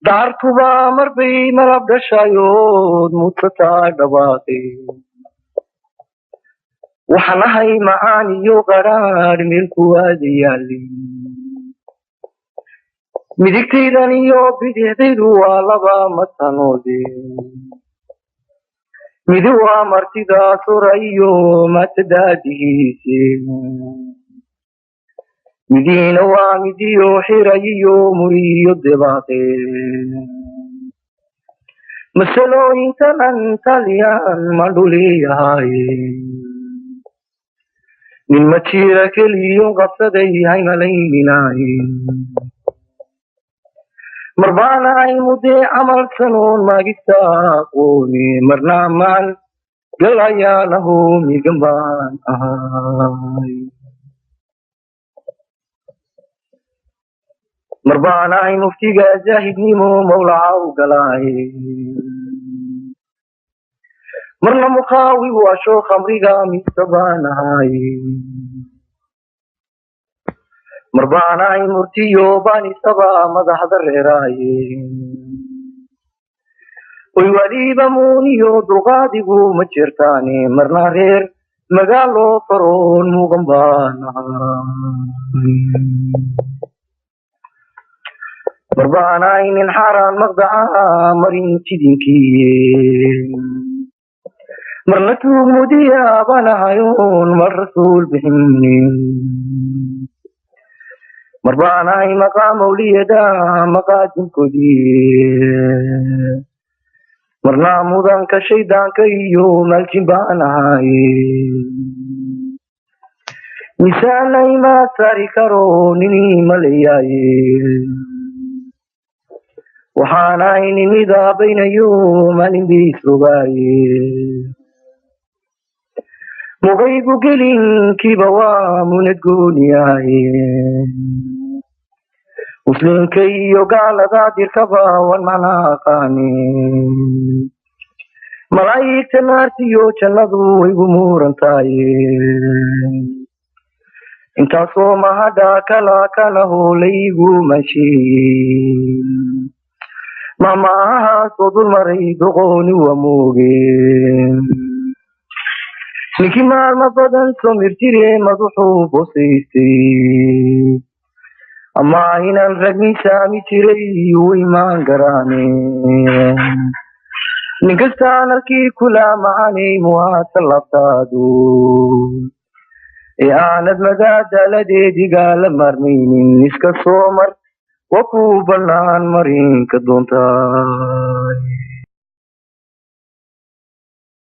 daartuba marbay malab dhashayood mudsataa dhawaaqay waxaan ahay macaan iyo qadhaadh meelku waada yaalay midigtaydan iyo bidixdaydu waa laba matanoode midi waa martida sura iyo matadaadihiise midiina waa midiyo xiray iyo muriyo debaaqe masalooyinkanan taliyaan ma dhuleeyahaaye nin ma jira keliyon qabsaday haymalayninaaye mar baana ay mudee camal sanoon maagista aqoone marna maal gal ayaanahu migan baan ahay mar baana ay muftiga zaahidnimo mawlaca u galaaye marna mukhaawi waasho khamriga mista baan ahaye mar baana ay murtiyo baan isaba madaxda reeraaye oy waliba muuniyo dulqaadigu ma jirtaane marna reer magaalo faroon mugan baan ahay mar baana ay nin xaaraan maqdaca marin jidinkiye marna tuug mudiya baan ahayoon mar rasuul bixinin mar baana ay maqaa mawliyada maqaadinkoodii marna mudanka shaydaanka iyo maaljin baan ahaye misaanay ma saari karo ninii malayaaye waxaana ay nimida baynayo maalin biis ogaaye mugaygu gelinkiiba waa munad gooniyaaye muslimka iyo gaalada dirkaba wan macna aqaane malaa'igta naartiyo jannadu waygu muurantaaye intaasoo mahadha kala kanaho laygu mansheeye mamahaasoo dulmaray doqooni waa moogeen ninkii maalma badan soo mirjire madaxuu bosaystay ama inaan rag miisaami jiray u imaan garaane nin kastaan halkii kula macanay muwaadka labtaadu ee aanad madaadaladeediga la marmaynin iska soo mar waa ku bannaan marinka doontaa